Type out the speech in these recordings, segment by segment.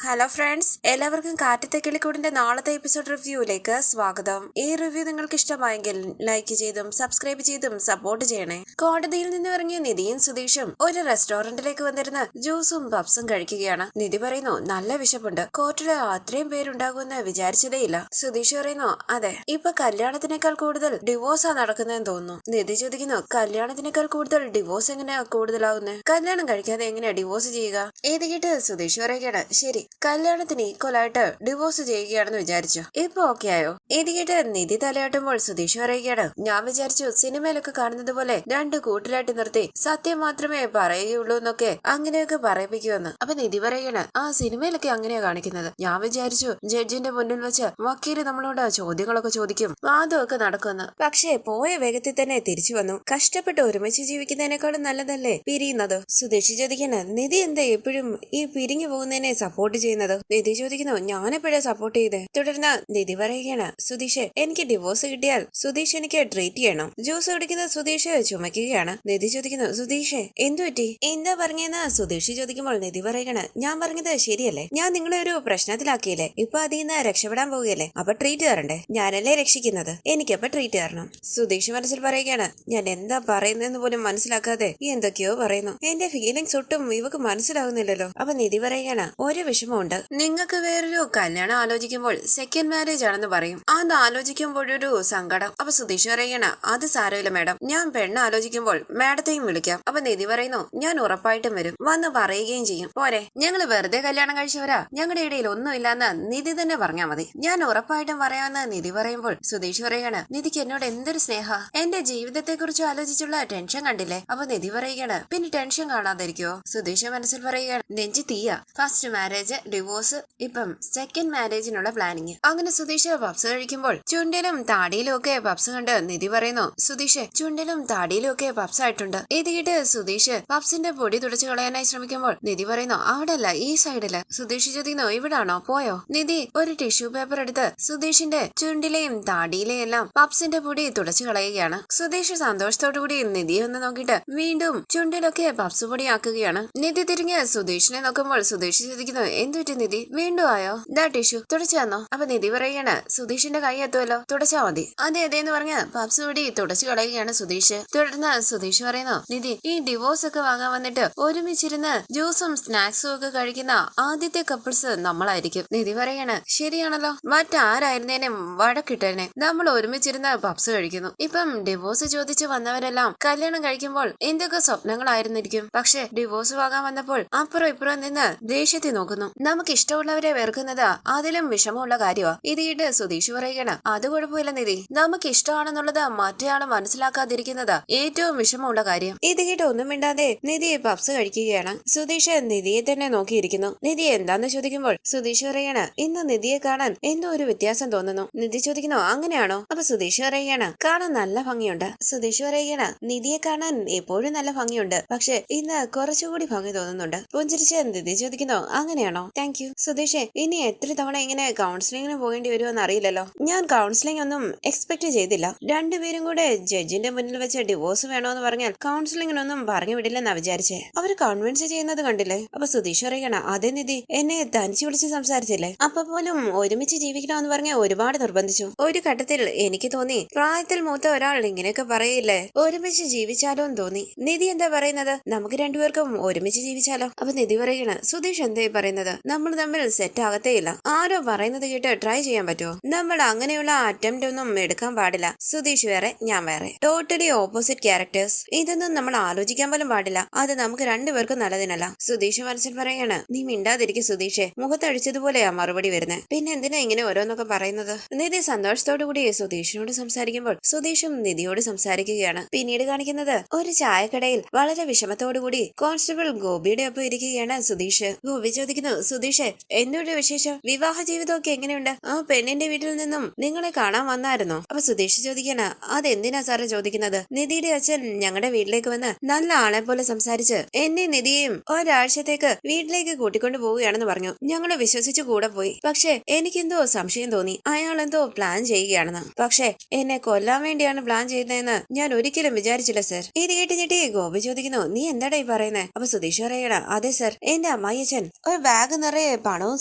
Hello friends, എല്ലാവർക്കും കാറ്റത്തെ കിളിക്കൂടിന്റെ നാളത്തെ episode റിവ്യൂയിലേക്ക് സ്വാഗതം. ഈ റിവ്യൂ നിങ്ങൾക്ക് ഇഷ്ടമായെങ്കിൽ ലൈക്ക് ചെയ്തും സബ്സ്ക്രൈബ് ചെയ്തും സപ്പോർട്ട് ചെയ്യണേ. കോടതിയിൽ നിന്ന് ഇറങ്ങിയ നിധിയും സുധീഷും ഒരു റെസ്റ്റോറന്റിലേക്ക് വന്നിരുന്ന് ജ്യൂസും പപ്സും കഴിക്കുകയാണ്. നിധി പറയുന്നു, നല്ല വിശപ്പുണ്ട്, കോർട്ടില് അത്രയും പേരുണ്ടാകുമെന്ന് വിചാരിച്ചതേയില്ല. സുധീഷ് പറയുന്നു, അതെ, ഇപ്പൊ കല്യാണത്തിനേക്കാൾ കൂടുതൽ ഡിവോഴ്സാ നടക്കുന്നതെന്ന് തോന്നുന്നു. നിധി ചോദിക്കുന്നു, കല്യാണത്തിനേക്കാൾ കൂടുതൽ ഡിവോഴ്സ് എങ്ങനെയാ കൂടുതലാവുന്നത്? കല്യാണം കഴിക്കാതെ എങ്ങനെയാ ഡിവോഴ്സ് ചെയ്യുക? ഇത് കേട്ട് സുധീഷ് പറയുകയാണ്, ശരി, കല്യാണത്തിന് ഈക്വലായിട്ട് ഡിവോഴ്സ് ചെയ്യുകയാണെന്ന് വിചാരിച്ചു, ഇപ്പൊ ഓക്കെ ആയോ? ഇത് കേട്ട് നിധി തലയാട്ടുമ്പോൾ സുധീഷ് പറയുകയാണ്, ഞാൻ വിചാരിച്ചു സിനിമയിലൊക്കെ കാണുന്നത് പോലെ രണ്ട് കൂട്ടിലായിട്ട് നിർത്തി സത്യം മാത്രമേ പറയുകയുള്ളൂ എന്നൊക്കെ അങ്ങനെയൊക്കെ പറയിപ്പിക്കുമെന്ന്. അപ്പൊ നിധി പറയുകയാണ്, ആ സിനിമയിലൊക്കെ അങ്ങനെയാ കാണിക്കുന്നത്. ഞാൻ വിചാരിച്ചു ജഡ്ജിന്റെ മുന്നിൽ വെച്ച് വക്കീല് നമ്മളോട് ചോദ്യങ്ങളൊക്കെ ചോദിക്കും, വാദമൊക്കെ നടക്കുമെന്ന്. പക്ഷേ പോയ വേഗത്തിൽ തന്നെ തിരിച്ചു വന്നു. കഷ്ടപ്പെട്ട് ഒരുമിച്ച് ജീവിക്കുന്നതിനേക്കാളും നല്ലതല്ലേ പിരിയുന്നത്? സുധീഷ് ചോദിക്കാണ്, നിധി എന്താ എപ്പോഴും ഈ പിരിഞ്ഞു പോകുന്നതിനെ സപ്പോർട്ട് ചെയ്യുന്നത്? നിധി ചോദിക്കുന്നു, ഞാനെപ്പോഴാ സപ്പോർട്ട് ചെയ്തേ? തുടർന്ന് നിധി പറയുകയാണ്, സുധീഷ്, എനിക്ക് ഡിവോഴ്സ് കിട്ടിയാൽ സുധീഷ് എനിക്ക് ട്രീറ്റ് ചെയ്യണം. ജ്യൂസ് കുടിക്കുന്ന സുധീഷ് ചുമക്കുകയാണ്. നിധി ചോദിക്കുന്നു, സുധീഷ് എന്തു പറ്റി? എന്താ പറഞ്ഞെന്ന് സുധീഷ് ചോദിക്കുമ്പോൾ നിധി പറയുകയാണ്, ഞാൻ പറഞ്ഞത് ശരിയല്ലേ? ഞാൻ നിങ്ങളെ ഒരു പ്രശ്നത്തിലാക്കിയില്ലേ? ഇപ്പൊ അതിൽ നിന്ന് രക്ഷപ്പെടാൻ പോവുകയല്ലേ? അപ്പൊ ട്രീറ്റ് തരണ്ടേ? ഞാനല്ലേ രക്ഷിക്കുന്നത്, എനിക്കപ്പൊ ട്രീറ്റ് തരണം. സുധീഷ് മനസ്സിൽ പറയുകയാണ്, ഞാൻ എന്താ പറയുന്നതെന്ന് പോലും മനസ്സിലാക്കാതെ എന്തൊക്കെയോ പറയുന്നു. എന്റെ ഫീലിങ്സ് ഒട്ടും ഇവക്ക് മനസ്സിലാകുന്നില്ലല്ലോ. അപ്പൊ നിധി പറയുകയാണ്, ഒരു വിഷമമുണ്ട്, നിങ്ങൾക്ക് വേറൊരു കല്യാണം ആലോചിക്കുമ്പോൾ സെക്കൻഡ് മാരേജ് ആണെന്ന് പറയും, അത് ആലോചിക്കുമ്പോഴൊരു സങ്കടം. അപ്പൊ സുധീഷ് പറയണ, അത് സാരമില്ല മാഡം, ഞാൻ പെണ്ണ് ആലോചിക്കുമ്പോൾ മാഡത്തെയും വിളിക്കാം. അപ്പൊ നിധി പറയുന്നു, ഞാൻ ഉറപ്പായിട്ടും വരും, വന്ന് പറയുകയും ചെയ്യും. പോരെ, ഞങ്ങള് വെറുതെ കല്യാണം കഴിച്ചവരാ, ഞങ്ങളുടെ ഇടയിൽ ഒന്നുമില്ലാന്ന് നിധി തന്നെ പറഞ്ഞാൽ മതി, ഞാൻ ഉറപ്പായിട്ടും പറയാമെന്ന് നിധി പറയുമ്പോൾ സുധീഷ് പറയാണ്, നിധിക്ക് എന്നോട് എന്തൊരു സ്നേഹ, എന്റെ ജീവിതത്തെ കുറിച്ച് ആലോചിച്ചുള്ള ടെൻഷൻ കണ്ടില്ലേ? അപ്പൊ നിധി പറയുകയാണ്, പിന്നെ ടെൻഷൻ കാണാതിരിക്കോ? സുധീഷ് മനസ്സിൽ പറയുകയാണ്, നെഞ്ചി തീയ, ഫസ്റ്റ് മാരേജ്, ഡിവോഴ്സ്, ഇപ്പം സെക്കൻഡ് മാരേജിനുള്ള പ്ലാനിങ്. അങ്ങനെ സുധീഷ് പപ്സ് കഴിക്കുമ്പോൾ ചുണ്ടിലും താടിയിലും ഒക്കെ പപ്സ് കണ്ട് നിധി പറയുന്നു, സുധീഷ്, ചുണ്ടിലും താടിയിലും ഒക്കെ പപ്സ് ആയിട്ടുണ്ട്. ഇത് കേട്ട് സുധീഷ് പപ്സിന്റെ പൊടി തുടച്ചു കളയാനായി ശ്രമിക്കുമ്പോൾ നിധി പറയുന്നു, അവിടെ അല്ല, ഈ സൈഡില്. സുധീഷ് ചോദിക്കുന്നു, ഇവിടാണോ? പോയോ? നിധി ഒരു ടിഷ്യൂ പേപ്പർ എടുത്ത് സുധീഷിന്റെ ചുണ്ടിലെയും താടിയിലെയും എല്ലാം പപ്സിന്റെ പൊടി തുടച്ചു കളയുകയാണ്. സുധീഷ് സന്തോഷത്തോടു കൂടി നിധിയെ ഒന്ന് നോക്കിയിട്ട് വീണ്ടും ചുണ്ടിലൊക്കെ പപ്സ് പൊടി ആക്കുകയാണ്. നിധി തിരിഞ്ഞ് സുധീഷിനെ നോക്കുമ്പോൾ സുധീഷ് ചോദിക്കുന്നു, എന്തുപറ്റി നിധി, വീണ്ടും ആയോ? ദാ ടിഷ്യൂ, തുടച്ചു തന്നോ? അപ്പൊ നിധി പറയുകയാണ്, സുധീഷിന്റെ കൈ എത്തുമല്ലോ, തുടച്ചാ മതി. അതെ അതെ എന്ന് പറഞ്ഞ് പപ്സ് പൊടി തുടച്ചു കളയുകയാണ് സുധീഷ്. തുടർന്ന് സുധീഷ് പറയുന്നു, നിധി, ഈ ഡിവോഴ്സ് ഒക്കെ വാങ്ങാൻ വന്നിട്ട് ഒരുമിച്ചിരുന്ന് ജ്യൂസും സ്നാക്സും ഒക്കെ കഴിക്കുന്ന ആദ്യത്തെ കപ്പിൾസ് നമ്മളായിരിക്കും. നിധി പറയാണ്, ശരിയാണല്ലോ, മറ്റാരായിരുന്നേനും വഴക്കിട്ടേനെ, നമ്മൾ ഒരുമിച്ചിരുന്ന് പപ്സ് കഴിക്കുന്നു. ഇപ്പം ഡിവോഴ്സ് ചോദിച്ച് വന്നവരെല്ലാം കല്യാണം കഴിക്കുമ്പോൾ എന്തൊക്കെ സ്വപ്നങ്ങളായിരുന്നിരിക്കും. പക്ഷെ ഡിവോഴ്സ് വാങ്ങാൻ വന്നപ്പോൾ അപ്പുറം ഇപ്പുറം നിന്ന് ദേഷ്യത്തിൽ നോക്കുന്നു. നമുക്ക് ഇഷ്ടമുള്ളവരെ വെറുക്കുന്നത് അതിലും വിഷമമുള്ള കാര്യമാ. ഇത് കേട്ട് സുധീഷ് പറയുകയാണ്, അത് കുഴപ്പമില്ല നിധി, നമുക്ക് ഇഷ്ടമാണെന്നുള്ളത് മറ്റേയാള് മനസ്സിലാക്കാതിരിക്കുന്നത് ഏറ്റവും വിഷമമുള്ള കാര്യം. ഇത് കേട്ട് ഒന്നും മിണ്ടാതെ നിധി പപ്സ് കഴിക്കുകയാണ്. സുധീഷ് നിധിയെ തന്നെ നോക്കിയിരിക്കുന്നു. നിധി എന്താന്ന് ചോദിക്കുമ്പോൾ സുധീഷ് പറയാണ്, ഇന്ന് നിധിയെ കാണാൻ എന്തോ ഒരു വ്യത്യാസം തോന്നുന്നു. നിധി ചോദിക്കുന്നു, അങ്ങനെയാണോ? അപ്പൊ സുധീഷ് പറയുകയാണ്, കാണാൻ നല്ല ഭംഗിയുണ്ട്. സുധീഷ് പറയുകയാണ്, നിധിയെ കാണാൻ എപ്പോഴും നല്ല ഭംഗിയുണ്ട്, പക്ഷെ ഇന്ന് കുറച്ചുകൂടി ഭംഗി തോന്നുന്നുണ്ട്. പുഞ്ചിരിച്ച് നിധി ചോദിക്കുന്നു, അങ്ങനെയാണോ? Thank you. സുധീഷേ, ഇനി എത്ര തവണ ഇങ്ങനെ കൗൺസിലിങ്ങിന് പോകേണ്ടി വരുമെന്ന് അറിയില്ലല്ലോ. ഞാൻ കൗൺസിലിംഗ് ഒന്നും എക്സ്പെക്ട് ചെയ്തില്ല. രണ്ടുപേരും കൂടെ ജഡ്ജിന്റെ മുന്നിൽ വെച്ച് ഡിവോഴ്സ് വേണോന്ന് പറഞ്ഞാൽ കൗൺസിലിങ്ങിനൊന്നും പറഞ്ഞു വിടില്ലെന്നാ വിചാരിച്ചേ. അവര് കൺവിൻസ് ചെയ്യുന്നത് കണ്ടില്ലേ? അപ്പൊ സുധീഷ് പറയണ, അതേ നിധി, എന്നെ തനിച്ച് വിളിച്ച് സംസാരിച്ചില്ലേ? അപ്പൊ പോലും ഒരുമിച്ച് ജീവിക്കണമെന്ന് പറഞ്ഞ ഒരുപാട് നിർബന്ധിച്ചു. ഒരു ഘട്ടത്തിൽ എനിക്ക് തോന്നി, പ്രായത്തിൽ മൂത്ത ഒരാൾ ഇങ്ങനെയൊക്കെ പറയില്ലേ, ഒരുമിച്ച് ജീവിച്ചാലോ എന്ന് തോന്നി. നിധി എന്താ പറയുന്നത്, നമുക്ക് രണ്ടുപേർക്കും ഒരുമിച്ച് ജീവിച്ചാലോ? അപ്പൊ നിധി പറയണ, സുധീഷ് എന്തായി പറയുന്നത്, നമ്മൾ തമ്മിൽ സെറ്റ് ആകത്തേ ഇല്ല. ആരോ പറയുന്നത് കേട്ട് ട്രൈ ചെയ്യാൻ പറ്റുമോ? നമ്മൾ അങ്ങനെയുള്ള അറ്റംപ്റ്റ് ഒന്നും എടുക്കാൻ പാടില്ല. സുധീഷ് വേറെ, ഞാൻ വേറെ, ടോട്ടലി ഓപ്പോസിറ്റ് ക്യാരക്ടേഴ്സ്. ഇതൊന്നും നമ്മൾ ആലോചിക്കാൻ പോലും പാടില്ല. അത് നമുക്ക് രണ്ടുപേർക്കും നല്ലതിനല്ല. സുധീഷ് മനസ്സിൽ പറയാണ്, നീ മിണ്ടാതിരിക്കും സുധീഷേ, മുഖത്തടിച്ചതുപോലെയാ മറുപടി വരുന്നത്. പിന്നെ എന്തിനാ ഇങ്ങനെ ഓരോന്നൊക്കെ പറയുന്നത്? നിധി സന്തോഷത്തോടു കൂടി സുധീഷിനോട് സംസാരിക്കുമ്പോൾ സുധീഷും നിധിയോട് സംസാരിക്കുകയാണ്. പിന്നീട് കാണിക്കുന്നത് ഒരു ചായക്കടയിൽ വളരെ വിഷമത്തോടുകൂടി കോൺസ്റ്റബിൾ ഗോപിയുടെ ഒപ്പം ഇരിക്കുകയാണ് സുധീഷ്. ഗോപി ചോദിക്കുന്നു, സുധീഷ്, എന്നോട് വിശേഷം, വിവാഹ ജീവിതമൊക്കെ എങ്ങനെയുണ്ട്? ആ പെണ്ണിന്റെ വീട്ടിൽ നിന്നും നിങ്ങളെ കാണാൻ വന്നായിരുന്നോ? അപ്പൊ സുധീഷ് ചോദിക്കാണ്, അതെന്തിനാ സാറ് ചോദിക്കുന്നത്? നിധിയുടെ അച്ഛൻ ഞങ്ങളുടെ വീട്ടിലേക്ക് വന്ന് നല്ല ആളെ പോലെ സംസാരിച്ച് എന്നെ നിധിയെയും ഒരാഴ്ചത്തേക്ക് വീട്ടിലേക്ക് കൂട്ടിക്കൊണ്ടു പോവുകയാണെന്ന് പറഞ്ഞു. ഞങ്ങളെ വിശ്വസിച്ച് കൂടെ പോയി. പക്ഷെ എനിക്കെന്തോ സംശയം തോന്നി, അയാൾ എന്തോ പ്ലാൻ ചെയ്യുകയാണെന്ന്. പക്ഷെ എന്നെ കൊല്ലാൻ വേണ്ടിയാണ് പ്ലാൻ ചെയ്യുന്നതെന്ന് ഞാൻ ഒരിക്കലും വിചാരിച്ചില്ല സർ. ഇത് കേട്ട് ഞെട്ടി ഗോപി ചോദിക്കുന്നു, നീ എന്താടാ ഈ പറയുന്നേ? അപ്പൊ സുധീഷ് പറയണ, അതെ സർ, എന്റെ അമ്മായിയച്ഛൻ ഒരു ബാഗ് നിറയെ പണവും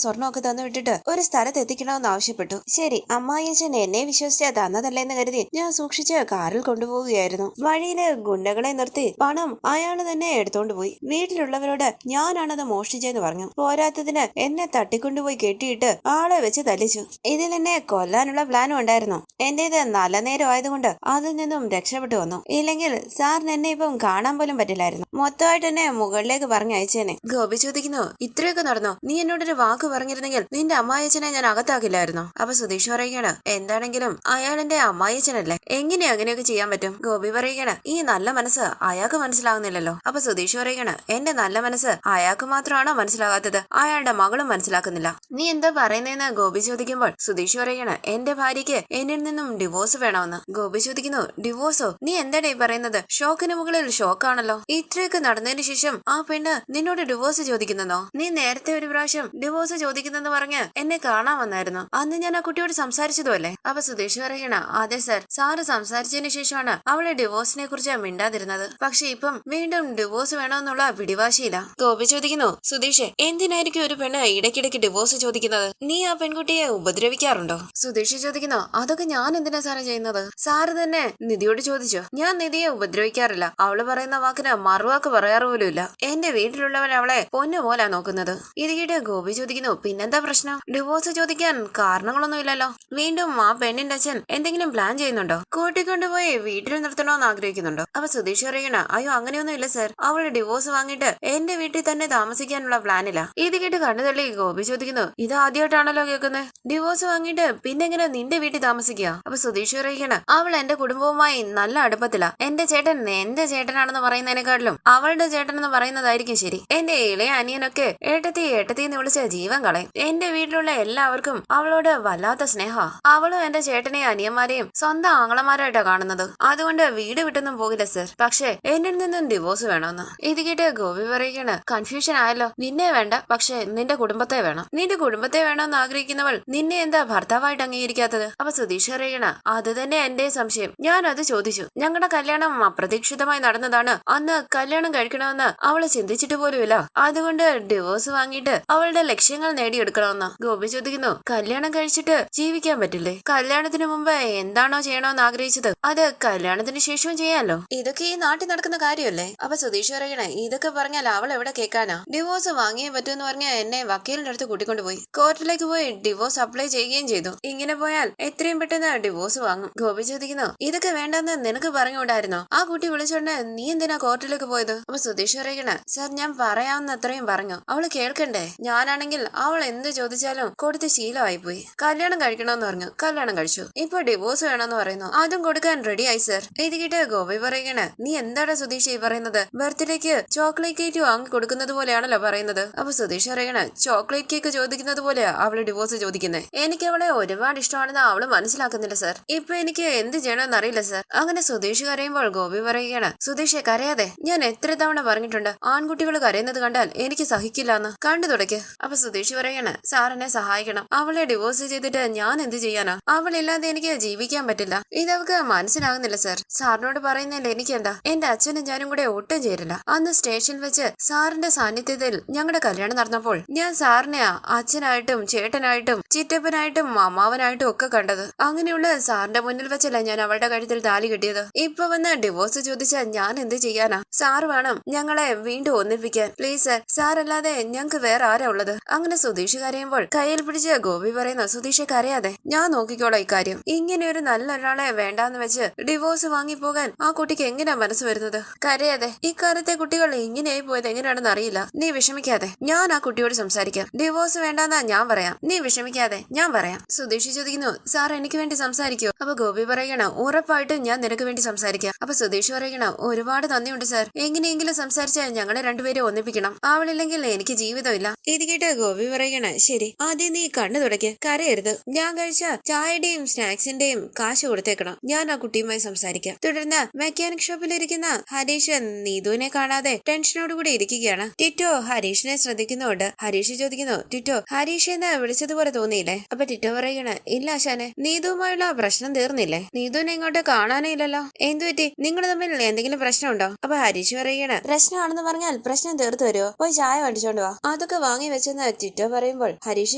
സ്വർണവും ഒക്കെ തന്നു വിട്ടിട്ട് ഒരു സ്ഥലത്ത് എത്തിക്കണമെന്ന് ആവശ്യപ്പെട്ടു. ശരി, അമ്മായിയച്ഛൻ എന്നെ വിശ്വസിച്ച് തന്നതല്ലെന്ന് കരുതി ഞാൻ സൂക്ഷിച്ച് കാറിൽ കൊണ്ടുപോവുകയായിരുന്നു. വഴിയില് ഗുണ്ടകളെ നിർത്തി പണം അയാള് തന്നെ എടുത്തോണ്ട് പോയി. വീട്ടിലുള്ളവരോട് ഞാനാണത് മോഷ്ടിച്ചെന്ന് പറഞ്ഞു. പോരാത്തതിന് എന്നെ തട്ടിക്കൊണ്ടുപോയി കെട്ടിയിട്ട് ആളെ വെച്ച് തല്ലിച്ചു. ഇതിൽ എന്നെ കൊല്ലാനുള്ള പ്ലാനും ഉണ്ടായിരുന്നു. എന്റേത് നല്ല നേരം ആയതുകൊണ്ട് അതിൽ നിന്നും രക്ഷപ്പെട്ടു വന്നു. ഇല്ലെങ്കിൽ സാറിന് എന്നെ ഇപ്പം കാണാൻ പോലും പറ്റില്ലായിരുന്നു. മൊത്തമായിട്ട് എന്നെ മുകളിലേക്ക് പറഞ്ഞു അയച്ചേനെ. ഗോപി ചോദിക്കുന്നു, ഇത്രയൊക്കെ നടന്നോ? നീ എന്നോടൊരു വാക്ക് പറഞ്ഞിരുന്നെങ്കിൽ നിന്റെ അമ്മായിയച്ഛനെ ഞാൻ അകത്താക്കില്ലായിരുന്നോ? അപ്പൊ സുധീഷ് പറയുകയാണ്, എന്താണെങ്കിലും അയാൾ എന്റെ അമ്മായിയച്ഛനല്ലേ, എങ്ങനെ അങ്ങനെയൊക്കെ ചെയ്യാൻ പറ്റും? ഗോപി പറയുകയാണ്, ഈ നല്ല മനസ്സ് അയാൾക്ക് മനസ്സിലാകുന്നില്ലല്ലോ. അപ്പൊ സുധീഷ് പറയുകയാണ്, എന്റെ നല്ല മനസ്സ് അയാൾക്ക് മാത്രമാണോ മനസ്സിലാകാത്തത്? അയാളുടെ മകളും മനസ്സിലാക്കുന്നില്ല. നീ എന്താ പറയുന്നതെന്ന് ഗോപി ചോദിക്കുമ്പോൾ സുധീഷ് പറയുകയാണ്, എന്റെ ഭാര്യയ്ക്ക് എന്നിൽ നിന്നും ഡിവോഴ്സ് വേണമെന്ന്. ഗോപി ചോദിക്കുന്നു, ഡിവോഴ്സോ? നീ എന്താടേ പറയുന്നത്? ഷോക്കിന് മുകളിൽ ഷോക്കാണല്ലോ. ഇത്രയൊക്കെ നടന്നതിന് ശേഷം ആ പെണ്ണ് നിന്നോട് ഡിവോഴ്സ് ചോദിക്കുന്നോ? നീ നേരത്തെ ഒരു പ്രാവശ്യം ഡിവോഴ്സ് ചോദിക്കുന്നെന്ന് പറഞ്ഞ് എന്നെ കാണാൻ വന്നായിരുന്നു. അന്ന് ഞാൻ ആ കുട്ടിയോട് സംസാരിച്ചതുമല്ലേ? അപ്പൊ സുധീഷ് പറയണ, അതെ സർ, സാറ് സംസാരിച്ചതിന് ശേഷമാണ് അവളെ ഡിവോഴ്സിനെ കുറിച്ച് മിണ്ടാതിരുന്നത്. പക്ഷെ ഇപ്പം വീണ്ടും ഡിവോഴ്സ് വേണമെന്നുള്ള പിടിവാശിയില്ല. ഗോപി ചോദിക്കുന്നു, സുധീഷ്, എന്തിനായിരിക്കും ഒരു പെണ്ണ് ഇടയ്ക്കിടയ്ക്ക് ഡിവോഴ്സ് ചോദിക്കുന്നത്? നീ ആ പെൺകുട്ടിയെ ഉപദ്രവിക്കാറുണ്ടോ? സുധീഷ് ചോദിക്കുന്നു, അതൊക്കെ ഞാൻ എന്തിനാ സാറ് ചെയ്യുന്നത്? സാറ് തന്നെ നിധിയോട് ചോദിച്ചോ? ഞാൻ നിധിയെ ഉപദ്രവിക്കാറില്ല. അവള് പറയുന്ന വാക്കിന് മറുവാക്ക് പറയാറ് പോലും ഇല്ല. എന്റെ വീട്ടിലുള്ളവർ അവളെ പൊന്നുപോലാ നോക്കുന്നത്. ഇത് കേട്ട് ഗോപി ചോദിക്കുന്നു, പിന്നെന്താ പ്രശ്നം? ഡിവോഴ്സ് ചോദിക്കാൻ കാരണങ്ങളൊന്നും ഇല്ലല്ലോ. വീണ്ടും ആ പെണ്ണിന്റെ അച്ഛൻ എന്തെങ്കിലും പ്ലാൻ ചെയ്യുന്നുണ്ടോ? കൂട്ടിക്കൊണ്ടുപോയി വീട്ടിൽ നിർത്തണോന്ന് ആഗ്രഹിക്കുന്നുണ്ടോ? അപ്പൊ സുധീഷ് പറയണ, അയ്യോ അങ്ങനെയൊന്നും ഇല്ല സർ, അവള് ഡിവോഴ്സ് വാങ്ങിയിട്ട് എന്റെ വീട്ടിൽ തന്നെ താമസിക്കാനുള്ള പ്ലാനില്ല. ഇത് കേട്ട് കണ്ണുതള്ളി ഗോപി ചോദിക്കുന്നു, ഇത് ആദ്യമായിട്ടാണല്ലോ കേൾക്കുന്നത്. ഡിവോഴ്സ് വാങ്ങിയിട്ട് പിന്നെ എങ്ങനെ നിന്റെ വീട്ടിൽ താമസിക്കുക? അപ്പൊ സുധീഷ് പറയണ, അവൾ എന്റെ കുടുംബവുമായി നല്ല അടുപ്പത്തില. എന്റെ ചേട്ടൻ എന്റെ ചേട്ടനാണെന്ന് പറയുന്നതിനെക്കാട്ടിലും അവളുടെ ചേട്ടൻ എന്ന് പറയുന്നതായിരിക്കും ശരി. എന്റെ ഇളയ അനിയനൊക്കെ ഏട്ടത്തി ഏട്ടത്തി എന്ന് വിളിച്ച ജീവൻ കളയും. എന്റെ വീട്ടിലുള്ള എല്ലാവർക്കും അവളോട് വല്ലാത്ത സ്നേഹ. അവളും എന്റെ ചേട്ടനെയും അനിയന്മാരെയും സ്വന്തം ആങ്ങളമാരായിട്ടാ കാണുന്നത്. അതുകൊണ്ട് വീട് വിട്ടൊന്നും പോകില്ല സർ. പക്ഷെ എന്നിൽ നിന്നും ഡിവോഴ്സ് വേണമെന്ന്. ഇത് കേട്ട് ഗോപി പറയുകയാണ്, കൺഫ്യൂഷൻ ആയല്ലോ. നിന്നെ വേണ്ട, പക്ഷെ നിന്റെ കുടുംബത്തെ വേണം. നിന്റെ കുടുംബത്തെ വേണമെന്ന് ആഗ്രഹിക്കുന്നവൾ നിന്നെ എന്താ ഭർത്താവായിട്ട് അംഗീകരിക്കാത്തത്? അപ്പൊ സുധീഷ് പറയണ, അത് തന്നെ എന്റെ സംശയം. ഞാൻ അത് ചോദിച്ചു. ഞങ്ങളുടെ കല്യാണം അപ്രതീക്ഷിതമായി നടന്നതാണ്. അന്ന് കല്യാണം കഴിക്കണമെന്ന് അവള് ചിന്തിച്ചിട്ട് പോലുമില്ല. അതുകൊണ്ട് ഡിവോഴ്സ് വാങ്ങിയിട്ട് അവളുടെ ലക്ഷ്യങ്ങൾ നേടിയെടുക്കണമെന്ന്. ഗോപി ചോദിക്കുന്നു, കല്യാണം കഴിച്ചിട്ട് ജീവിക്കാൻ പറ്റില്ലേ? കല്യാണത്തിന് മുമ്പ് എന്താണോ ചെയ്യണമെന്ന് ആഗ്രഹിച്ചത് അത് കല്യാണത്തിന് ശേഷവും ചെയ്യാലോ. ഇതൊക്കെ ഈ നാട്ടിൽ നടക്കുന്ന കാര്യമല്ലേ? അപ്പൊ സുധീഷ് പറയണേ, ഇതൊക്കെ പറഞ്ഞാൽ അവൾ എവിടെ കേൾക്കാനാ? ഡിവോഴ്സ് വാങ്ങിയേ പറ്റൂന്ന് പറഞ്ഞ എന്നെ വക്കീലിന്റെ അടുത്ത് കൂട്ടിക്കൊണ്ടുപോയി. കോർട്ടിലേക്ക് പോയി ഡിവോഴ്സ് അപ്ലൈ ചെയ്യുകയും ചെയ്തു. ഇങ്ങനെ പോയാൽ എത്രയും പെട്ടെന്ന് ഡിവോഴ്സ് വാങ്ങും. ഗോപി ചോദിക്കുന്നു, ഇതൊക്കെ വേണ്ടെന്ന് നിനക്ക് പറഞ്ഞുകൂടായിരുന്നോ? ആ കുട്ടി വിളിച്ചോണ്ട് നീ എന്തിനാ കോർട്ടിലേക്ക് പോയത്? അപ്പൊ സുധീഷ് പറയണ, സർ, ഞാൻ പറയാവുന്ന അത്രയും പറഞ്ഞു. അവള് കേൾക്കണ്ടേ? ഞാനാണെങ്കിൽ അവൾ എന്ത് ചോദിച്ചാലും കൊടുത്ത് ശീലമായി പോയി. കല്യാണം കഴിക്കണമെന്ന് പറഞ്ഞു, കല്യാണം കഴിച്ചു. ഇപ്പൊ ഡിവോഴ്സ് വേണമെന്ന് പറയുന്നു, അതും കൊടുക്കാൻ റെഡി ആയി സർ. ഇത് കേട്ട് ഗോപി പറയണ, നീ എന്താടാ സുധീഷ് ഈ പറയുന്നത്? ബർത്ത്ഡേക്ക് ചോക്ലേറ്റ് കേക്ക് വാങ്ങി കൊടുക്കുന്നത് പോലെയാണല്ലോ പറയുന്നത്. അപ്പൊ സുധീഷ് പറയണ, ചോക്ലേറ്റ് കേക്ക് ചോദിക്കുന്നത് പോലെയാ അവള് ഡിവോഴ്സ് ചോദിക്കുന്നത്. എനിക്ക് അവളെ ഒരുപാട് ഇഷ്ടമാണെന്ന് അവള് മനസ്സിലാക്കുന്നില്ല സർ. ഇപ്പൊ എനിക്ക് എന്ത് ചെയ്യണമെന്ന് അറിയില്ല സർ. അങ്ങനെ സുധീഷ് കരയുമ്പോൾ ഗോപി പറയുകയാണ്, സുധീഷ് കരയാതെ. ഞാൻ എത്ര തവണ പറഞ്ഞിട്ടുണ്ട്, ആൺകുട്ടികൾ കരയുന്നത് കണ്ടാൽ എനിക്ക് സഹിക്കില്ലാന്ന്. കണ്ടു തുടയ്ക്ക്. അപ്പൊ സുധീഷ് പറയാണ്, സാർ എന്നെ സഹായിക്കണം. അവളെ ഡിവോഴ്സ് ചെയ്തിട്ട് ഞാൻ എന്ത് ചെയ്യാനാ? അവളില്ലാതെ എനിക്ക് ജീവിക്കാൻ പറ്റില്ല. ഇതവർക്ക് മനസ്സിലാകുന്നില്ല സർ. സാറിനോട് പറയുന്നതിൽ എനിക്കെന്താ? എന്റെ അച്ഛനും ഞാനും കൂടെ ഒട്ടും ചേരില്ല. അന്ന് സ്റ്റേഷനിൽ വെച്ച് സാറിന്റെ സാന്നിധ്യത്തിൽ ഞങ്ങളുടെ കല്യാണം നടന്നപ്പോൾ ഞാൻ സാറിനെ അച്ഛനായിട്ടും ചേട്ടനായിട്ടും ചിറ്റപ്പനായിട്ടും അമ്മാവനായിട്ടും ഒക്കെ കണ്ടത്. അങ്ങനെയുള്ള സാറിന്റെ മുന്നിൽ വെച്ചല്ല ഞാൻ അവളുടെ കഴുത്തിൽ താലി കെട്ടിയത്. ഇപ്പൊ വന്ന് ഡിവോഴ്സ് ചോദിച്ചാൽ ഞാൻ എന്ത് ചെയ്യാനാ? സാർ വേണം ഞങ്ങളെ വീണ്ടും ഒന്നിപ്പിക്കാൻ. പ്ലീസ് സർ, സാർ അല്ലാതെ ഞങ്ങക്ക് വേറെ ആരാ ഉള്ളത്? അങ്ങനെ സുധീഷ് കരയുമ്പോൾ കയ്യിൽ പിടിച്ച് ഗോപി പറയുന്നു, സുധീഷ് കരയാതെ, ഞാൻ നോക്കിക്കോളാം ഇക്കാര്യം. ഇങ്ങനെ ഒരു നല്ലൊരാളെ വേണ്ടാന്ന് വെച്ച് ഡിവോഴ്സ് വാങ്ങിപ്പോകാൻ ആ കുട്ടിക്ക് എങ്ങനെയാ മനസ്സ് വരുന്നത്? കരയാതെ. ഇക്കാലത്തെ കുട്ടികൾ ഇങ്ങനെയായി പോയത് എങ്ങനെയാണെന്ന് അറിയില്ല. നീ വിഷമിക്കാതെ, ഞാൻ ആ കുട്ടിയോട് സംസാരിക്കാം. ഡിവോഴ്സ് വേണ്ടാന്നാ ഞാൻ പറയാം. നീ വിഷമിക്കാതെ, ഞാൻ പറയാം. സുധീഷ് ചോദിക്കുന്നു, സാർ എനിക്ക് വേണ്ടി സംസാരിക്കോ? അപ്പൊ ഗോപി പറയണ, ഉറപ്പായിട്ടും ഞാൻ നിനക്ക് വേണ്ടി സംസാരിക്കാം. അപ്പൊ സുധീഷ് പറയണ, ഒരുപാട് നന്ദിയുണ്ട് സാർ. എങ്ങനെയെങ്കിലും സംസാരിച്ചാൽ ഞങ്ങളെ രണ്ടുപേരെ ഒന്നിപ്പിക്കണം. അവളില്ലെങ്കിൽ എനിക്ക് ജീവിതമില്ല. ഇത് കേട്ട് ഗോപി പറയണ, ശരി, ആദ്യം നീ കണ്ണു തുടയ്ക്ക്, കരയരുത്. ഞാൻ കഴിച്ച ചായയുടെയും സ്നാക്സിന്റെയും കാശ് കൊടുത്തേക്കണം. ഞാൻ ആ കുട്ടിയുമായി സംസാരിക്കാം. തുടർന്ന് മെക്കാനിക് ഷോപ്പിലിരിക്കുന്ന ഹരീഷ് നീതുവിനെ കാണാതെ ടെൻഷനോടുകൂടി ഇരിക്കുകയാണ്. ടിറ്റോ ഹരീഷിനെ ശ്രദ്ധിക്കുന്നുണ്ട്. ഹരീഷ് ചോദിക്കുന്നു, ടിറ്റോ, ഹരീഷ് എന്ന് വിളിച്ചതുപോലെ തോന്നിയില്ലേ? അപ്പൊ ടിറ്റോ പറയണ, ഇല്ല ആശാനെ, നീതുവുമായുള്ള പ്രശ്നം തീർന്നില്ലേ? നീതുവിനെ ഇങ്ങോട്ട് കാണാനേ ഇല്ലല്ലോ. എന്തു പറ്റി? നിങ്ങൾ തമ്മിൽ എന്തെങ്കിലും പ്രശ്നമുണ്ടോ? അപ്പൊ ഹരീഷ് പറയണ, പ്രശ്നമാണെന്ന് പറഞ്ഞാൽ പ്രശ്നം തീർത്തു വരുമോ? പോയി ചായ മേടിച്ചോണ്ട് വാ. അതൊക്കെ വാങ്ങി വെച്ചെന്ന് ടിറ്റോ പറയുമ്പോൾ ഹരീഷ്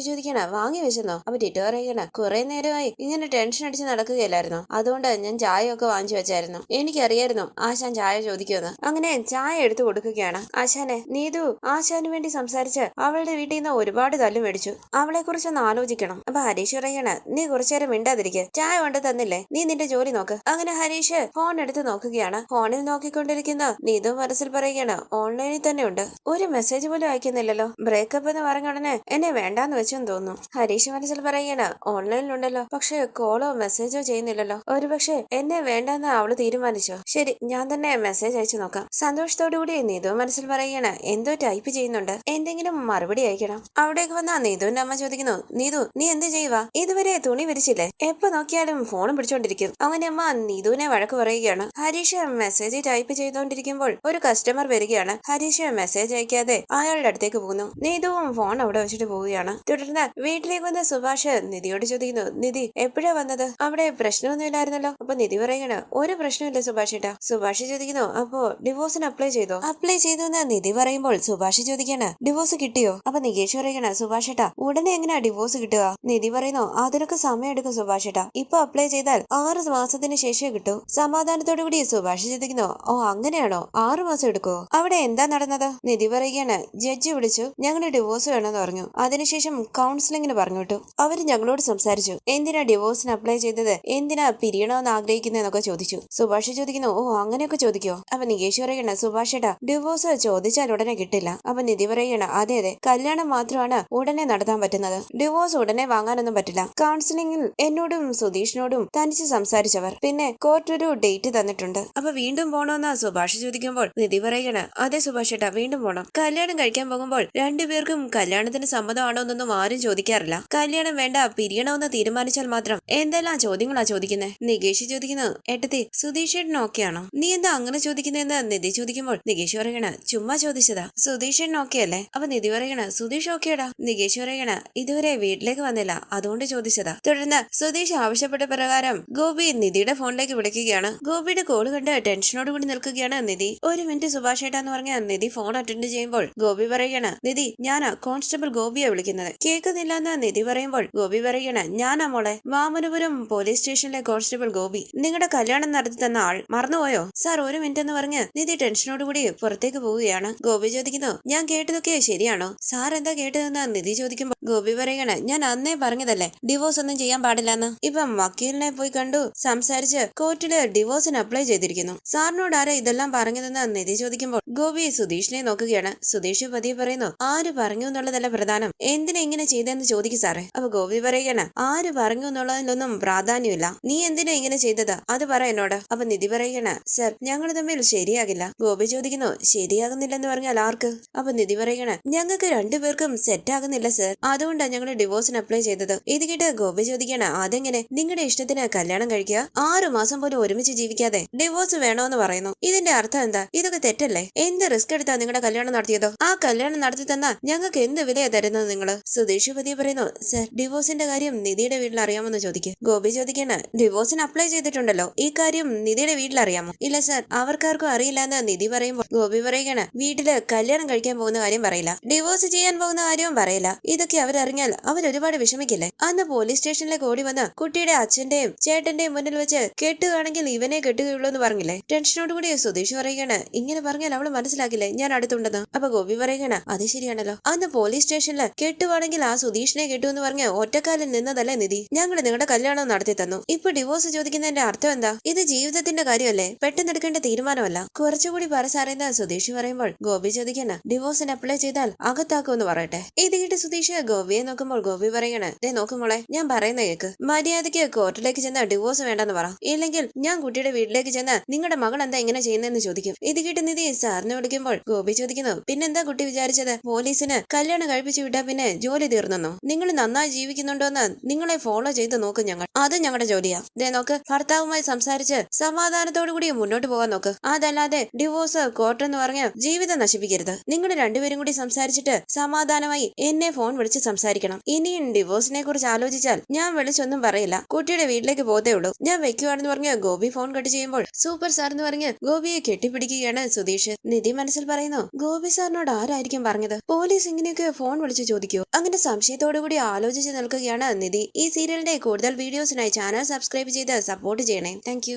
ചോദിക്കണ വാങ്ങി വെച്ചെന്നോ? അപ്പൊ ടിറ്റോ പറയണ കുറെ നേരമായി ഇങ്ങനെ ടെൻഷൻ അടിച്ച് നടക്കുകയല്ലായിരുന്നു, അതുകൊണ്ട് ഞാൻ ചായ ഒക്കെ വാങ്ങിച്ചു വെച്ചായിരുന്നു. എനിക്കറിയായിരുന്നു ആശാൻ ചായ ചോദിക്കുമെന്ന്. അങ്ങനെ ചായ എടുത്തു കൊടുക്കുകയാണ്. ആശാനെ, നീതു ആശാന് വേണ്ടി സംസാരിച്ച് അവളുടെ വീട്ടിൽ നിന്ന് ഒരുപാട് തല്ലു മേടിച്ചു. അവളെ കുറിച്ചൊന്ന് ആലോചിക്കണം. അപ്പൊ ഹരീഷ് പറയണ നീ കുറച്ചേരം മിണ്ടാതിരിക്കെ, ചായ കൊണ്ട് തന്നില്ലേ, നീ നിന്റെ ജോലി നോക്ക്. അങ്ങനെ ഹരീഷ് ഫോൺ എടുത്ത് നോക്കുകയാണ്. ഫോണിൽ നോക്കിക്കൊണ്ടിരിക്കുന്ന നീതു മനസ്സിൽ പറയുകയാണ് ഓൺലൈനിൽ തന്നെ ഉണ്ട്, ഒരു മെസ്സേജ് പോലും അയക്കുന്നില്ലല്ലോ. ബ്രേക്കപ്പ് എന്ന് പറഞ്ഞ ഉടനെ എന്നെ വേണ്ടാന്ന് വെച്ചെന്ന് തോന്നുന്നു. ഹരീഷ് മനസ്സിൽ പറയുകയാണ് ഓൺലൈനിലുണ്ടല്ലോ, പക്ഷെ കോളോ മെസ്സേജോ ചെയ്യുന്നില്ലല്ലോ. ഒരുപക്ഷെ എന്നെ വേണ്ടെന്ന് അവള് തീരുമാനിച്ചോ? ശരി, ഞാൻ തന്നെ മെസ്സേജ് അയച്ചു നോക്കാം. സന്തോഷത്തോടുകൂടി നീതു മനസ്സിൽ പറയുകയാണ് എന്തോ ടൈപ്പ് ചെയ്യുന്നുണ്ട്, എന്തെങ്കിലും മറുപടി അയക്കണം. അവിടേക്ക് വന്ന നീതുവിന്റെ അമ്മ ചോദിക്കുന്നു നീതു നീ എന്ത് ചെയ്യുക? ഇതുവരെ തുണി വിരിച്ചില്ലേ? എപ്പോ നോക്കിയാലും ഫോണും പിടിച്ചോണ്ടിരിക്കും. അങ്ങനെ അമ്മ നീതുവിനെ വഴക്ക് പറയുകയാണ്. ഹരീഷ് മെസ്സേജ് ടൈപ്പ് ചെയ്തുകൊണ്ടിരിക്കുമ്പോൾ ഒരു കസ്റ്റമർ വരികയാണ്. ഹരീഷ് മെസ്സേജ് അയക്കാതെ അയാളുടെ അടുത്തേക്ക് പോകുന്നു. നീതുവും ഫോൺ അവിടെ വെച്ചിട്ട് പോവുകയാണ്. തുടർന്ന് വീട്ടിലേക്ക് വന്ന സുഭാഷ് നിധിയോട് ചോദിക്കുന്നു നിധി എപ്പോഴാ വന്നത്? അവിടെ പ്രശ്നമൊന്നുമില്ലായിരുന്നല്ലോ. അപ്പൊ നിധി പറയണ ഒരു പ്രശ്നമില്ല സുഭാഷ് ഏട്ടാ. സുഭാഷ് ചോദിക്കുന്നു അപ്പോ ഡിവോഴ്സിന് അപ്ലൈ ചെയ്തോ? അപ്ലൈ ചെയ്തു എന്ന് നിധി പറയുമ്പോൾ സുഭാഷ് ചോദിക്കണ ഡിവോഴ്സ് കിട്ടിയോ? അപ്പൊ നികേഷ് പറയണ സുഭാഷ് ഏട്ടാ ഉടനെ എങ്ങനെയാ ഡിവോഴ്സ് കിട്ടുക? നിധി പറയുന്നു അതിനൊക്കെ സമയം എടുക്കും സുഭാഷ് ഏട്ടാ, ഇപ്പൊ അപ്ലൈ ചെയ്താൽ 6 മാസത്തിന് ശേഷമേ കിട്ടൂ. സമാധാനത്തോടു കൂടി സുഭാഷ് ചോദിക്കുന്നു ഓ അങ്ങനെയാണോ, 6 മാസം എടുക്കുവോ? അവിടെ എന്താ നടന്നത്? നിധി പറയുകയാണ് ജഡ്ജി വിളിച്ചു, ഞങ്ങൾ ഡിവോഴ്സ് വേണമെന്ന് പറഞ്ഞു. അതിനുശേഷം കൗൺസിലിംഗിന് പറഞ്ഞു വിട്ടു. അവര് ഞങ്ങളോട് സംസാരിച്ചു, എന്തിനാ ഡിവോഴ്സിന് അപ്ലൈ ചെയ്തത്, എന്തിനാ പിരിയണമെന്ന് ആഗ്രഹിക്കുന്നതെന്നൊക്കെ ചോദിച്ചു. സുഭാഷ് ചോദിക്കുന്നു ഓ അങ്ങനെയൊക്കെ ചോദിക്കോ? അപ്പൊ നികേഷ് പറയണ സുഭാഷ് ഏട്ടാ ഡിവോഴ്സ് ചോദിച്ചാൽ ഉടനെ കിട്ടില്ല. അപ്പൊ നിധി പറയണ അതെ അതെ, കല്യാണം മാത്രമാണ് ഉടനെ നടത്താൻ പറ്റുന്നത്, ഡിവോഴ്സ് ഉടനെ വാങ്ങാനൊന്നും പറ്റില്ല. കൗൺസിലിംഗിൽ എന്നോടും സുധീഷിനോടും തനിച്ച് സംസാരിച്ചവർ, പിന്നെ കോർട്ട് ഒരു ഡേറ്റ് തന്നിട്ടുണ്ട്. അപ്പൊ വീണ്ടും പോണോന്നാ സുഭാഷ് ചോദിക്കുമ്പോൾ നിധി പറയണ അതെ സുഭാഷ് ഏട്ടാ വീണ്ടും പോണം. കല്യാണം കഴിക്കാൻ പോകുമ്പോൾ രണ്ടുപേർക്കും കല്യാണത്തിന് സമ്മതമാണോ എന്നൊന്നും ആരും ചോദിക്കാറില്ല. കല്യാണം വേണ്ട പിരിയണമെന്ന് തീരുമാനിച്ചാൽ മാത്രം എന്തെല്ലാം ചോദ്യങ്ങളാ ചോദിക്കുന്നത്? നികേഷ് ചോദിക്കുന്നു ഏട്ടത്തി സുധീഷ് ഏട്ടൻ ഓക്കെ ആണോ? നീ എന്താ അങ്ങനെ ചോദിക്കുന്നതെന്ന് നിധി ചോദിക്കുമ്പോൾ നികേഷ് പറയണ ചുമ്മാ ചോദിച്ചതാ, സുധീഷ് ഏട്ടൻ ഓക്കെ അല്ലേ? അപ്പൊ നിധി പറയണ സുധീഷ് ഓക്കെടാ. നികേഷ് പറയണ ഇതുവരെ വീട്ടിലേക്ക് വന്നില്ല, അതുകൊണ്ട് ചോദിച്ചതാ. തുടർന്ന് സുധീഷ് ആവശ്യപ്പെട്ട പ്രകാരം ഗോപി നിധിയുടെ ഫോണിലേക്ക് വിളിക്കുകയാണ്. ഗോപിയുടെ കോള് കണ്ട് ടെൻഷനോട് കൂടി നിൽക്കുകയാണ് നിധി. ഒരു മിനിറ്റ് സുഭാഷ് ഏട്ടാന്ന് പറഞ്ഞ നിധി ഫോൺ അറ്റൻഡ് ചെയ്യുമ്പോൾ ഗോപി പറയണ നിധി ഞാനാ കോൺസ്റ്റബിൾ ഗോപിയെ വിളിക്കുന്നത്. കേൾക്കുന്നില്ല എന്ന് നിധി പറയുമ്പോൾ ഗോപി പറയണ ഞാനാ മോളെ, വാമനപുരം പോലീസ് സ്റ്റേഷനിലെ കോൺസ്റ്റബിൾ ഗോപി. നിങ്ങളുടെ കല്യാണം നടത്തി തന്ന ആൾ മറന്നുപോയോ? സാർ ഒരു മിനിറ്റ് എന്ന് പറഞ്ഞ് നിധി ടെൻഷനോട് കൂടി പുറത്തേക്ക് പോവുകയാണ്. ഗോപി ചോദിക്കുന്നു ഞാൻ കേട്ടതൊക്കെ ശരിയാണോ? സാർ എന്താ കേട്ടതെന്ന് നിധി ചോദിക്കുമ്പോൾ ഗോപി പറയണ ഞാൻ അന്നേ പറഞ്ഞതല്ലേ ഡിവോഴ്സ് ഒന്നും ചെയ്യാൻ പാടില്ലെന്ന്. ഇപ്പം വക്കീലിനെ പോയി കണ്ടു, സംസാരിച്ച് കോർട്ടില് ഡിവോഴ്സിന് അപ്ലൈ ചെയ്തിരിക്കുന്നു. സാറിനോട് ആരാ ഇതെല്ലാം പറഞ്ഞതെന്ന് നിധി ചോദിക്കുമ്പോൾ ഗോപി സുധീഷിനെ നോക്കുകയാണ്. സുധീഷ് പതിയെ പറയുന്നു ആര് പറഞ്ഞു എന്നുള്ളതല്ല പ്രധാനം, എന്തിനാ ഇങ്ങനെ ചെയ്തെന്ന് ചോദിക്കും സാറേ. അപ്പൊ ഗോപി പറയുകയാണ് ആര് പറഞ്ഞു എന്നുള്ളതിലൊന്നും പ്രാധാന്യമില്ല, നീ എന്തിനാ ഇങ്ങനെ ചെയ്തത് അത് പറ എന്നോട്. അപ്പൊ നിധി പറയുകയാണ് സർ ഞങ്ങൾ തമ്മിൽ ശരിയാകില്ല. ഗോപി ചോദിക്കുന്നു ശരിയാകുന്നില്ലെന്ന് പറഞ്ഞാൽ ആർക്ക്? അപ്പൊ നിധി പറയണ ഞങ്ങൾക്ക് രണ്ടുപേർക്കും സെറ്റ് ആകുന്നില്ല സർ, അതുകൊണ്ടാണ് ഞങ്ങൾ ഡിവോഴ്സിന് അപ്ലൈ ചെയ്തത്. ഇത് കേട്ട് ഗോപി ചോദിക്കണ അതെങ്ങനെ, നിങ്ങളുടെ ഇഷ്ടത്തിന് കല്യാണം കഴിക്കുക, 6 മാസം പോലും ഒരുമിച്ച് ജീവിക്കാതെ ഡിവോഴ്സ് വേണോന്ന് പറയുന്നു, ഇതിന്റെ അർത്ഥം എന്താ? ഇതൊക്കെ തെറ്റല്ലേ? എന്ത് റിസ്ക് എടുത്താ നിങ്ങളുടെ കല്യാണം നടത്തിയതോ? ആ കല്യാണം നടത്തി തന്നാ ഞങ്ങൾക്ക് എന്ത് വിലയാ തരുന്നത് നിങ്ങള്? സുധീഷ് പതിയെ പറയുന്നു സർ ഡിവോഴ്സിന്റെ കാര്യം നിധിയുടെ വീട്ടിൽ അറിയാമെന്ന് ചോദിക്കും. ഗോപി ചോദിക്കണ ഡിവോഴ്സിന് അപ്ലൈ ചെയ്തിട്ടുണ്ടല്ലോ, ഈ കാര്യം നിധിയുടെ വീട്ടിൽ അറിയാമോ? ഇല്ല സർ അവർക്കാർക്കും അറിയില്ല എന്ന് നിധി പറയുമ്പോൾ ഗോപി പറയണ വീട്ടില് കല്യാണം കഴിക്കാൻ പോകുന്ന കാര്യം പറയില്ല, ഡിവോഴ്സ് ചെയ്യാൻ പോകുന്ന കാര്യവും പറയില്ല, ഇതൊക്കെ അവരറിഞ്ഞാൽ അവരൊരുപാട് വിഷമിക്കില്ലേ? അന്ന് പോലീസ് സ്റ്റേഷനിലേക്ക് ഓടി വന്ന് കുട്ടിയുടെ അച്ഛന്റെയും ചേട്ടന്റെയും മുന്നിൽ വെച്ച് കെട്ടുകയാണെങ്കിൽ ഇവനെ കെട്ടുകയുള്ളൂ എന്ന് പറഞ്ഞില്ലേ? ടെൻഷനോടുകൂടി സുധീഷ് പറയുകയാണ് ഇങ്ങനെ പറഞ്ഞാൽ അവള് മനസ്സിലാക്കില്ലേ ഞാൻ അടുത്തുണ്ടെന്ന്. അപ്പൊ ഗോപി പറയുകയാണ് അത് ശരിയാണല്ലോ, അന്ന് പോലീസ് സ്റ്റേഷനിൽ കെട്ടുവാണെങ്കിൽ ആ സുധീഷിനെ കെട്ടുവെന്ന് പറഞ്ഞ് ഒറ്റക്കാലിൽ നിന്നതല്ലേ നിധി, ഞങ്ങൾ നിങ്ങളുടെ കല്യാണം നടത്തി തന്നു. ഇപ്പൊ ഡിവോഴ്സ് ചോദിക്കുന്നതിന്റെ അർത്ഥം എന്താ? ഇത് ജീവിതത്തിന്റെ കാര്യമല്ലേ, പെട്ടെന്നെടുക്കേണ്ട തീരുമാനമല്ല, കുറച്ചുകൂടി പറസാറിയെന്ന് സുധീഷ് പറയുമ്പോൾ ഗോപി ചോദിക്കാണ് ഡിവോഴ്സിന് അപ്ലൈ ചെയ്താൽ അകത്താക്കുമെന്ന് പറയട്ടെ. ഇത് കേട്ട് സുധീഷ് ഗോപിയെ നോക്കുമ്പോൾ ഗോപി പറയണ ദേ നോക്കുമോളെ ഞാൻ പറയുന്ന കേക്ക്, മര്യാദയ്ക്ക് കോർട്ടിലേക്ക് ചെന്ന് ഡിവോഴ്സ് വേണ്ടെന്ന് പറ, ഇല്ലെങ്കിൽ ഞാൻ കുട്ടിയുടെ വീട്ടിലേക്ക് ചെന്ന് നിങ്ങളുടെ മകൾ എന്താ ഇങ്ങനെ ചെയ്യുന്നതെന്ന് ചോദിക്കും. ഇത് കേട്ട് നിധി സാറിനെ വിളിക്കുമ്പോൾ ഗോപി ചോദിക്കുന്നു പിന്നെന്താ കുട്ടി വിചാരിച്ചത്, പോലീസിന് കല്യാണം കഴിപ്പിച്ചു വിട്ടാ പിന്നെ ജോലി തീർന്നെന്നോ? നിങ്ങൾ നന്നായി ജീവിക്കുന്നുണ്ടോന്ന് നിങ്ങളെ ഫോളോ ചെയ്ത് നോക്കും ഞങ്ങൾ, അത് ഞങ്ങളുടെ ജോലിയാ. ദേ നോക്ക്, ഭർത്താവുമായി സംസാരിച്ച് സമാധാനത്തോടു കൂടി മുന്നോട്ട് പോകാൻ നോക്ക്, അതല്ലാതെ ഡിവോഴ്സ് കോർട്ട് എന്ന് പറഞ്ഞ് ജീവിതം നശിപ്പിക്കരുത്. നിങ്ങൾ രണ്ടുപേരും കൂടി സംസാരിച്ചിട്ട് സമാധാനമായി എന്നെ ഫോൺ വിളിച്ച് സംസാരിക്കണം. ഇനിയും ഡിവോഴ്സിനെ കുറിച്ച് ആലോചിച്ചാൽ ഞാൻ വിളിച്ചൊന്നും പറയില്ല, കുട്ടിയുടെ വീട്ടിലേക്ക് പോതേ ഉള്ളൂ, ഞാൻ വെക്കുവാണെന്ന് പറഞ്ഞ് ഗോപി ഫോൺ കട്ട് ചെയ്യുമ്പോൾ സൂപ്പർ സാർ എന്ന് പറഞ്ഞ് ഗോപിയെ കെട്ടിപ്പിടിക്കുകയാണ് സുധീഷ്. നിധി മനസ്സിൽ പറയുന്നു ഗോപി സാറിനോട് ആരായിരിക്കും പറഞ്ഞത്, പോലീസ് ഇങ്ങനെയൊക്കെ ഫോൺ വിളിച്ചു ചോദിക്കോ? അങ്ങനെ സംശയത്തോടുകൂടി ആലോചിച്ച് നിൽക്കുകയാണ് നിധി. ഈ സീരിയലിന്റെ കൂടുതൽ വീഡിയോസിനായി ചാനൽ സബ്സ്ക്രൈബ് ചെയ്ത് സപ്പോർട്ട് ചെയ്യണേ. താങ്ക്